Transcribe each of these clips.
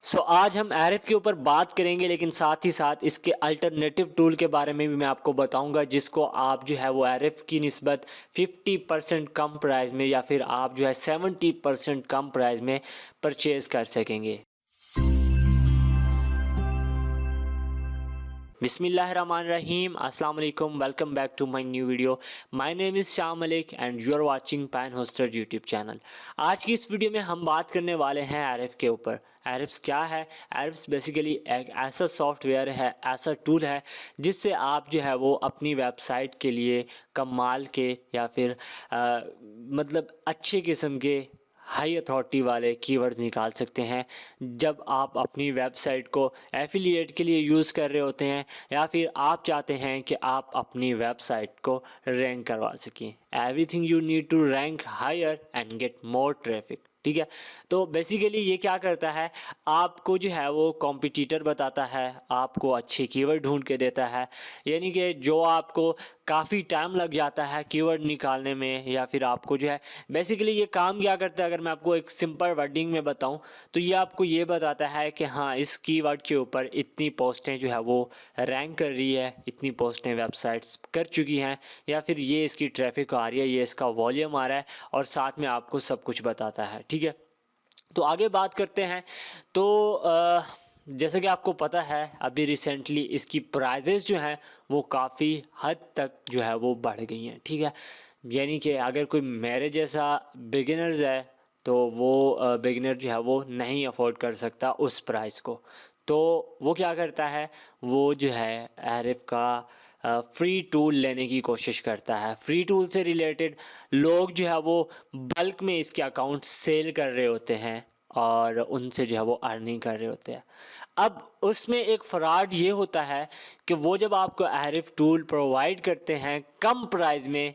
आज हम एरफ के ऊपर बात करेंगे, लेकिन साथ ही साथ इसके अल्टरनेटिव टूल के बारे में भी मैं आपको बताऊंगा, जिसको आप जो है वो एरफ की निस्बत 50% कम प्राइस में या फिर आप जो है 70% कम प्राइस में परचेज़ कर सकेंगे। बिस्मिल्लाहिर्रहमानिर्रहीम, अस्सलाम वालेकुम, welcome back to my new video. My name is Shah Malik and you are watching Pan Hoster YouTube channel. आज की इस वीडियो में हम बात करने वाले हैं एरफ के ऊपर। एरफ्स क्या है? एरफ्स बेसिकली एक ऐसा सॉफ्टवेयर है, ऐसा टूल है जिससे आप जो है वो अपनी वेबसाइट के लिए कमाल के या फिर मतलब अच्छे किस्म के हाई अथॉरिटी वाले कीवर्ड्स निकाल सकते हैं जब आप अपनी वेबसाइट को एफिलिएट के लिए यूज़ कर रहे होते हैं, या फिर आप चाहते हैं कि आप अपनी वेबसाइट को रैंक करवा सकें। Everything you need to rank higher and get more traffic. ठीक है, तो बेसिकली ये क्या करता है, आपको जो है वो कॉम्पिटिटर बताता है, आपको अच्छे कीवर्ड ढूंढ के देता है। यानी कि जो आपको काफ़ी टाइम लग जाता है कीवर्ड निकालने में, या फिर आपको जो है बेसिकली ये काम क्या करता है, अगर मैं आपको एक सिंपल वर्डिंग में बताऊं तो ये आपको ये बताता है कि हाँ, इस कीवर्ड के ऊपर इतनी पोस्टें जो है वो रैंक कर रही है, इतनी पोस्टें वेबसाइट्स कर चुकी हैं, या फिर ये इसकी ट्रैफिक आ रही है, ये इसका वॉल्यूम आ रहा है, और साथ में आपको सब कुछ बताता है। ठीक है, तो आगे बात करते हैं। तो जैसे कि आपको पता है, अभी रिसेंटली इसकी प्राइजेज़ जो हैं वो काफ़ी हद तक जो है वो बढ़ गई हैं। ठीक है, यानी कि अगर कोई मेरे जैसा बिगिनर्स है तो वो बिगिनर जो है वो नहीं अफोर्ड कर सकता उस प्राइस को। तो वो क्या करता है, वो जो है एरफ का फ्री टूल लेने की कोशिश करता है। फ्री टूल से रिलेटेड लोग जो है वो बल्क में इसके अकाउंट सेल कर रहे होते हैं और उनसे जो है वो अर्निंग कर रहे होते हैं। अब उसमें एक फ्रॉड ये होता है कि वो जब आपको एरफ टूल प्रोवाइड करते हैं कम प्राइस में,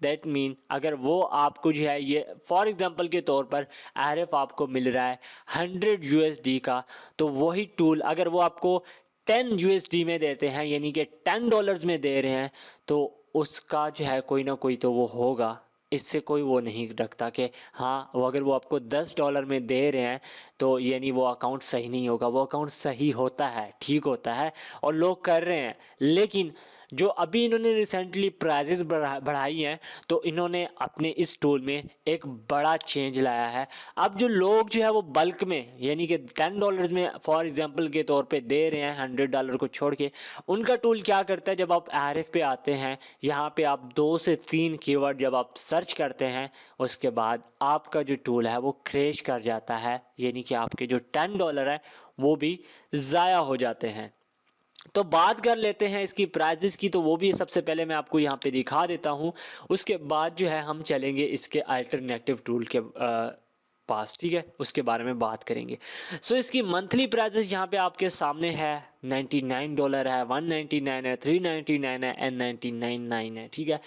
दैट मीन अगर वो आपको जो है ये फॉर एग्ज़ाम्पल के तौर पर एरफ आपको मिल रहा है 100 USD का, तो वही टूल अगर वो आपको 10 USD में देते हैं, यानी कि $10 में दे रहे हैं, तो उसका जो है कोई ना कोई तो वो होगा। इससे कोई वो नहीं रखता कि हाँ, वो अगर वो आपको $10 में दे रहे हैं तो यानी वो अकाउंट सही नहीं होगा। वो अकाउंट सही होता है, ठीक होता है, और लोग कर रहे हैं। लेकिन जो अभी इन्होंने रिसेंटली प्राइजेस बढ़ाई हैं, तो इन्होंने अपने इस टूल में एक बड़ा चेंज लाया है। अब जो लोग जो है वो बल्क में यानी कि $10 में फॉर एग्जांपल के तौर पे दे रहे हैं, $100 को छोड़ के, उनका टूल क्या करता है, जब आप एरफ पे आते हैं, यहाँ पे आप 2 से 3 कीवर्ड जब आप सर्च करते हैं, उसके बाद आपका जो टूल है वो क्रैश कर जाता है, यानी कि आपके जो $10 है वो भी ज़ाया हो जाते हैं। तो बात कर लेते हैं इसकी प्राइजेस की, तो वो भी सबसे पहले मैं आपको यहाँ पे दिखा देता हूँ। उसके बाद जो है हम चलेंगे इसके अल्टरनेटिव टूल के पास। ठीक है, उसके बारे में बात करेंगे। इसकी मंथली प्राइजेस यहाँ पे आपके सामने है। $99 है, $199 है, $399 है, एंड $99 है। ठीक है,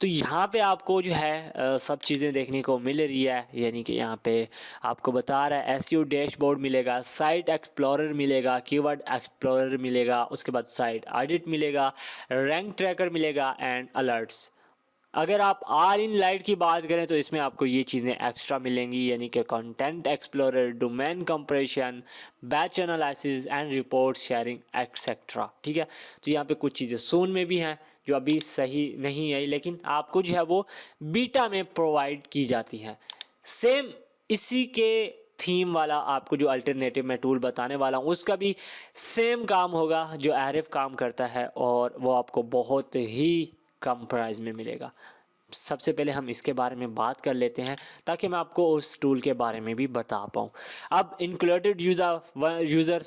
तो यहाँ पे आपको जो है सब चीज़ें देखने को मिल रही है, यानी कि यहाँ पे आपको बता रहा है एसईओ डैशबोर्ड मिलेगा, साइट एक्सप्लोरर मिलेगा, कीवर्ड एक्सप्लोरर मिलेगा, उसके बाद साइट ऑडिट मिलेगा, रैंक ट्रैकर मिलेगा एंड अलर्ट्स। अगर आप आर इन लाइट की बात करें तो इसमें आपको ये चीज़ें एक्स्ट्रा मिलेंगी, यानी कि content explorer, domain compression, batch analysis and report sharing etcetera. ठीक है, तो यहाँ पे कुछ चीज़ें सून में भी हैं जो अभी सही नहीं है, लेकिन आपको जो है वो बीटा में प्रोवाइड की जाती हैं। सेम इसी के थीम वाला आपको जो अल्टरनेटिव मैं टूल बताने वाला हूँ उसका भी सेम काम होगा जो एरफ काम करता है, और वो आपको बहुत ही कम प्राइस में मिलेगा। सबसे पहले हम इसके बारे में बात कर लेते हैं ताकि मैं आपको उस टूल के बारे में भी बता पाऊँ। अब इंक्लूडेड यूज़र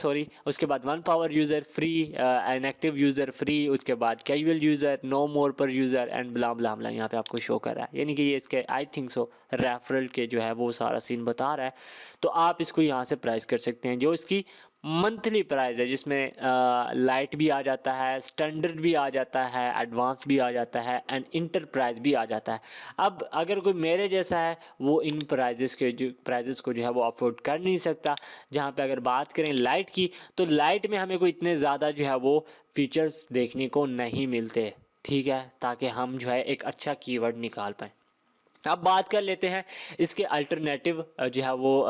उसके बाद 1 power user free, inactive user free, उसके बाद कैजुअल यूज़र, नो मोर पर यूज़र एंड ब्ला ब्ला ब्ला यहाँ पे आपको शो कर रहा है, यानी कि ये इसके आई थिंक सो रेफरल के जो है वो सारा सीन बता रहा है। तो आप इसको यहाँ से प्राइस कर सकते हैं। जो इसकी मंथली प्राइस है, जिसमें लाइट भी आ जाता है, स्टैंडर्ड भी आ जाता है, एडवांस भी आ जाता है एंड इंटरप्राइज भी आ जाता है। अब अगर कोई मेरे जैसा है वो इन प्राइजेस को जो है वो अफोर्ड कर नहीं सकता। जहाँ पे अगर बात करें लाइट की, तो लाइट में हमें कोई इतने ज़्यादा जो है वो फीचर्स देखने को नहीं मिलते। ठीक है, ताकि हम जो है एक अच्छा कीवर्ड निकाल पाएँ। अब बात कर लेते हैं इसके अल्टरनेटिव जो है वो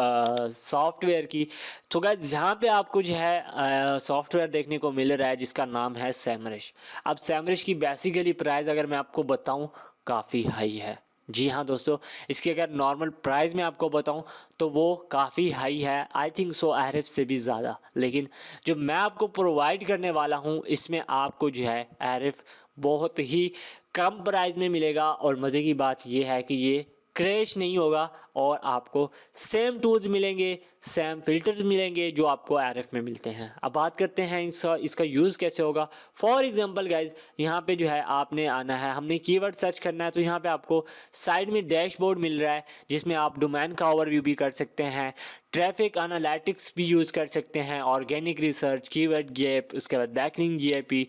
सॉफ्टवेयर की। तो गाइस यहाँ पे आपको जो है सॉफ्टवेयर देखने को मिल रहा है जिसका नाम है सैमरिश। अब सैमरिश की बेसिकली प्राइस अगर मैं आपको बताऊँ काफ़ी हाई है। जी हाँ दोस्तों, इसकी अगर नॉर्मल प्राइस में आपको बताऊं तो वो काफ़ी हाई है, आई थिंक सो आरएफ से भी ज़्यादा। लेकिन जो मैं आपको प्रोवाइड करने वाला हूं इसमें आपको जो है आरएफ बहुत ही कम प्राइस में मिलेगा। और मज़े की बात ये है कि ये क्रैश नहीं होगा और आपको सेम टूल्स मिलेंगे, सेम फिल्टर्स मिलेंगे जो आपको आरएफ में मिलते हैं। अब बात करते हैं इसका यूज़ कैसे होगा। फॉर एग्जांपल गाइज, यहाँ पे जो है आपने आना है, हमने कीवर्ड सर्च करना है, तो यहाँ पे आपको साइड में डैशबोर्ड मिल रहा है जिसमें आप डोमेन का ओवरव्यू भी कर सकते हैं, ट्रैफिक एनालिटिक्स भी यूज़ कर सकते हैं, ऑर्गेनिक रिसर्च, कीवर्ड गैप, उसके बाद बैकलिंक जीआईपी,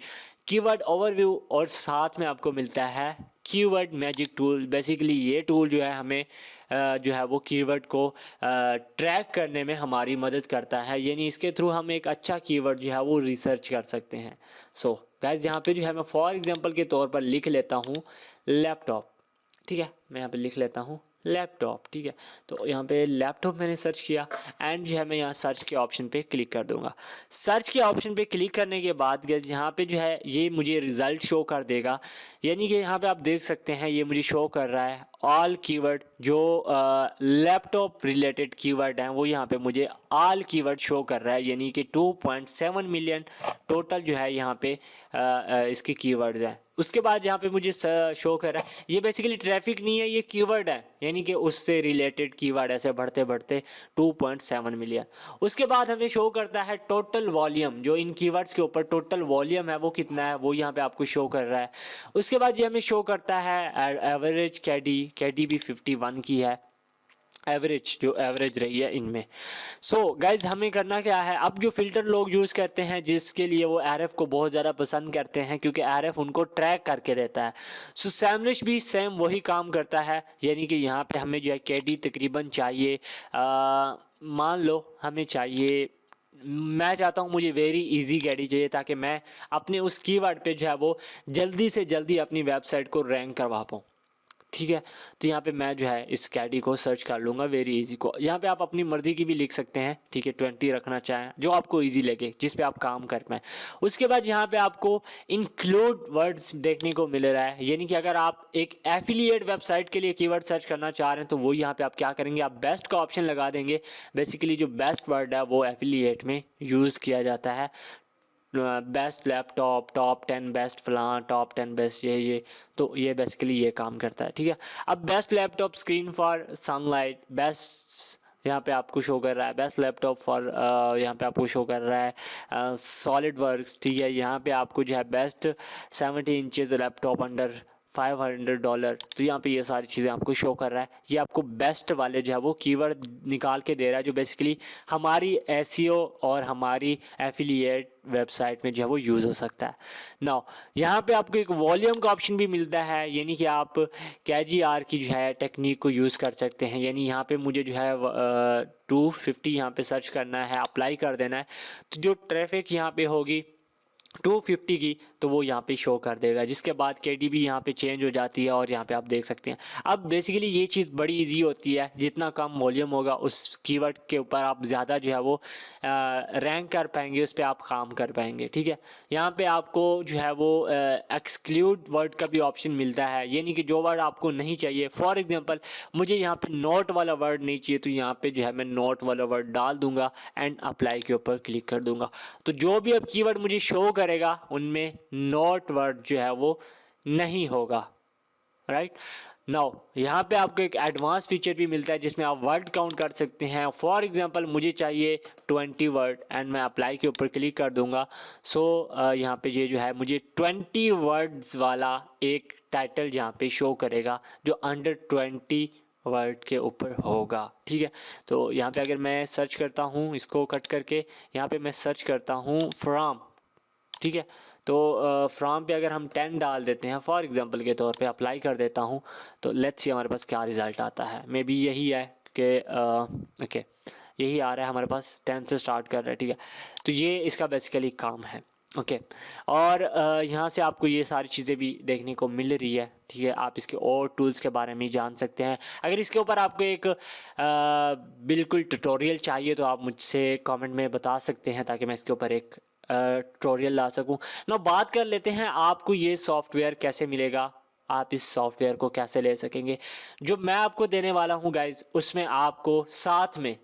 कीवर्ड ओवरव्यू, और साथ में आपको मिलता है कीवर्ड मैजिक टूल। बेसिकली ये टूल जो है हमें जो है वो कीवर्ड को ट्रैक करने में हमारी मदद करता है, यानी इसके थ्रू हम एक अच्छा कीवर्ड जो है वो रिसर्च कर सकते हैं। सो गाइस, यहाँ पे जो है मैं फॉर एग्जांपल के तौर पर लिख लेता हूँ लैपटॉप। ठीक है, मैं यहाँ पे लिख लेता हूँ लैपटॉप। ठीक है, तो यहाँ पे लैपटॉप मैंने सर्च किया एंड जो है मैं यहाँ सर्च के ऑप्शन पे क्लिक कर दूंगा। सर्च के ऑप्शन पे क्लिक करने के बाद गाइस यहाँ पे जो है ये मुझे रिज़ल्ट शो कर देगा, यानी कि यहाँ पे आप देख सकते हैं ये मुझे शो कर रहा है ऑल कीवर्ड जो लैपटॉप रिलेटेड कीवर्ड हैं वो यहाँ पे मुझे ऑल कीवर्ड शो कर रहा है, यानी कि 2.7 मिलियन टोटल जो है यहाँ पे इसके कीवर्ड्स हैं। उसके बाद यहाँ पे मुझे शो कर रहा है ये बेसिकली ट्रैफिक नहीं है, ये कीवर्ड है, यानी कि उससे रिलेटेड कीवर्ड ऐसे बढ़ते बढ़ते 2.7 मिलियन। उसके बाद हमें शो करता है टोटल वॉल्यूम, जो इन कीवर्ड्स के ऊपर टोटल वॉल्यूम है वो कितना है वो यहाँ पे आपको शो कर रहा है। उसके बाद ये हमें शो करता है एवरेज कैडी भी 51 की है, एवरेज जो एवरेज रही है इनमें। सो गाइज, हमें करना क्या है, अब जो फ़िल्टर लोग यूज़ करते हैं जिसके लिए वो आरएफ को बहुत ज़्यादा पसंद करते हैं क्योंकि आरएफ उनको ट्रैक करके देता है। सो सैमरिश भी सेम वही काम करता है, यानी कि यहाँ पे हमें जो है केडी तकरीबन चाहिए, मान लो हमें चाहिए, मैं चाहता हूँ मुझे वेरी इजी कैडी चाहिए ताकि मैं अपने उस कीवर्ड पे जो है वो जल्दी से जल्दी अपनी वेबसाइट को रैंक करवा पाऊँ। ठीक है, तो यहाँ पे मैं जो है इस कैडी को सर्च कर लूँगा वेरी इजी को। यहाँ पे आप अपनी मर्ज़ी की भी लिख सकते हैं, ठीक है, 20 रखना चाहें जो आपको इजी लगे, जिस पे आप काम कर पाएँ। उसके बाद यहाँ पे आपको इंक्लूड वर्ड्स देखने को मिल रहा है, यानी कि अगर आप एक एफिलिएट वेबसाइट के लिए कीवर्ड सर्च करना चाह रहे हैं तो वो यहाँ पे आप क्या करेंगे, आप बेस्ट का ऑप्शन लगा देंगे। बेसिकली जो बेस्ट वर्ड है वो एफिलिएट में यूज़ किया जाता है, बेस्ट लैपटॉप, टॉप 10 बेस्ट फलां, टॉप 10 बेस्ट ये, तो ये बेसिकली ये काम करता है। ठीक है, अब best laptop screen for sunlight, best यहाँ पे आपको शो कर रहा है, बेस्ट लैपटॉप फॉर यहाँ पे आपको शो कर रहा है सॉलिड वर्क्स। ठीक है, यहाँ पे आपको जो है बेस्ट 70 इंचेस लैपटॉप अंडर $500, तो यहाँ पे ये सारी चीज़ें आपको शो कर रहा है। ये आपको बेस्ट वाले जो है वो कीवर्ड निकाल के दे रहा है जो बेसिकली हमारी एसईओ और हमारी एफिलिएट वेबसाइट में जो है वो यूज़ हो सकता है। नाउ यहाँ पे आपको एक वॉल्यूम का ऑप्शन भी मिलता है, यानी कि आप KGR की जो है टेक्निक को यूज़ कर सकते हैं, यानी यहाँ पे मुझे जो है 250 यहाँ पे सर्च करना है, अप्लाई कर देना है, तो जो ट्रैफिक यहाँ पे होगी 250 की तो वो यहाँ पे शो कर देगा, जिसके बाद केडी भी यहाँ पे चेंज हो जाती है और यहाँ पे आप देख सकते हैं। अब बेसिकली ये चीज़ बड़ी इजी होती है, जितना कम वॉल्यूम होगा उस कीवर्ड के ऊपर आप ज़्यादा जो है वो रैंक कर पाएंगे, उस पर आप काम कर पाएंगे। ठीक है, यहाँ पे आपको जो है वो एक्सक्लूड वर्ड का भी ऑप्शन मिलता है, यानी कि जो वर्ड आपको नहीं चाहिए, फॉर एग्जाम्पल मुझे यहाँ पर नोट वाला वर्ड नहीं चाहिए तो यहाँ पर जो है मैं नोट वाला वर्ड डाल दूँगा एंड अप्लाई के ऊपर क्लिक कर दूँगा, तो जो भी अब कीवर्ड मुझे शो करेगा उनमें नॉट वर्ड जो है वो नहीं होगा। राइट, नाउ यहाँ पे आपको एक एडवांस फीचर भी मिलता है जिसमें आप वर्ड काउंट कर सकते हैं। फॉर एग्जांपल मुझे चाहिए 20 वर्ड एंड मैं अप्लाई के ऊपर क्लिक कर दूंगा। सो यहाँ पे ये जो है मुझे 20 वर्ड्स वाला एक टाइटल यहाँ पे शो करेगा जो अंडर 20 वर्ड के ऊपर होगा। ठीक है, तो यहाँ पे अगर मैं सर्च करता हूँ, इसको कट करके यहाँ पे मैं सर्च करता हूँ फ्रॉम, ठीक है, तो फ्रॉम पे अगर हम 10 डाल देते हैं फॉर एग्जांपल के तौर पे, अप्लाई कर देता हूँ, तो लेट्स सी हमारे पास क्या रिज़ल्ट आता है। मे बी यही है कि ओके यही आ रहा है हमारे पास, 10 से स्टार्ट कर रहा है। ठीक है, तो ये इसका बेसिकली काम है। ओके। और यहाँ से आपको ये सारी चीज़ें भी देखने को मिल रही है, ठीक है। आप इसके और टूल्स के बारे में जान सकते हैं। अगर इसके ऊपर आपको एक बिल्कुल ट्यूटोरियल चाहिए तो आप मुझसे कमेंट में बता सकते हैं, ताकि मैं इसके ऊपर एक ट्यूटोरियल ला सकूं। ना बात कर लेते हैं आपको ये सॉफ्टवेयर कैसे मिलेगा, आप इस सॉफ्टवेयर को कैसे ले सकेंगे। जो मैं आपको देने वाला हूँ गाइज, उसमें आपको साथ में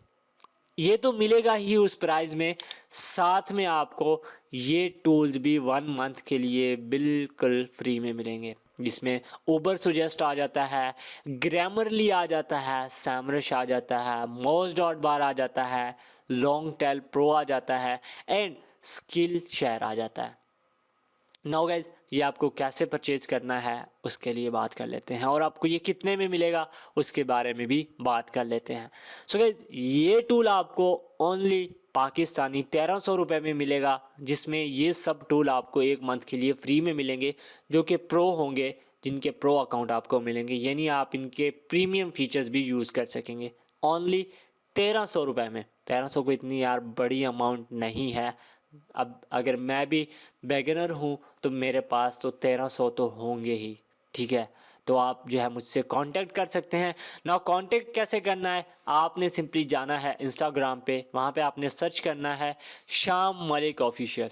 ये तो मिलेगा ही उस प्राइस में, साथ में आपको ये टूल्स भी 1 मंथ के लिए बिल्कुल फ्री में मिलेंगे, जिसमें उबर सुजेस्ट आ जाता है, ग्रामरली आ जाता है, सैमरश आ जाता है, मोज डॉट बार आ जाता है, लॉन्ग टेल प्रो आ जाता है एंड स्किल शेयर आ जाता है। नाउ गाइज, ये आपको कैसे परचेज करना है उसके लिए बात कर लेते हैं, और आपको ये कितने में मिलेगा उसके बारे में भी बात कर लेते हैं। सो गाइज, ये टूल आपको ओनली पाकिस्तानी 1300 रुपये में मिलेगा, जिसमें ये सब टूल आपको 1 मंथ के लिए फ्री में मिलेंगे, जो कि प्रो होंगे, जिनके प्रो अकाउंट आपको मिलेंगे, यानी आप इनके प्रीमियम फीचर्स भी यूज़ कर सकेंगे ओनली 1300 रुपये में। 1300 को इतनी यार बड़ी अमाउंट नहीं है। अब अगर मैं भी बेगिनर हूँ तो मेरे पास तो 1300 तो होंगे ही, ठीक है। तो आप जो है मुझसे कांटेक्ट कर सकते हैं ना। कांटेक्ट कैसे करना है, आपने सिंपली जाना है इंस्टाग्राम पे, वहाँ पे आपने सर्च करना है शाम मलिक ऑफिशियल।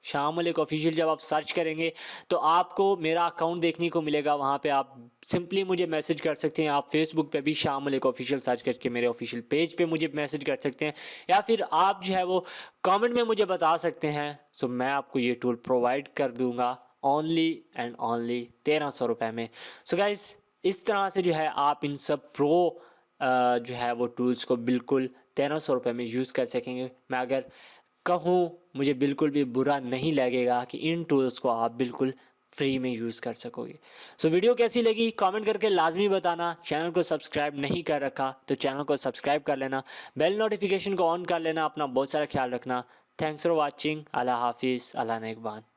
शाम मलिक ऑफिशियल जब आप सर्च करेंगे तो आपको मेरा अकाउंट देखने को मिलेगा। वहाँ पे आप सिंपली मुझे मैसेज कर सकते हैं। आप फेसबुक पे भी शाम मलिक ऑफिशियल सर्च करके मेरे ऑफिशियल पेज पे मुझे मैसेज कर सकते हैं, या फिर आप जो है वो कमेंट में मुझे बता सकते हैं। सो मैं आपको ये टूल प्रोवाइड कर दूँगा ओनली एंड ओनली 1300 रुपये में। सो गाइस, इस तरह से जो है आप इन सब प्रो जो है वो टूल्स को बिल्कुल 1300 रुपये में यूज़ कर सकेंगे। मैं अगर कहूँ, मुझे बिल्कुल भी बुरा नहीं लगेगा कि इन टूल्स को आप बिल्कुल फ्री में यूज़ कर सकोगे। सो वीडियो कैसी लगी कमेंट करके लाजमी बताना। चैनल को सब्सक्राइब नहीं कर रखा तो चैनल को सब्सक्राइब कर लेना, बेल नोटिफिकेशन को ऑन कर लेना। अपना बहुत सारा ख्याल रखना। Thanks for watching. अल्लाह हाफिज़, अल्लाह नेगबान।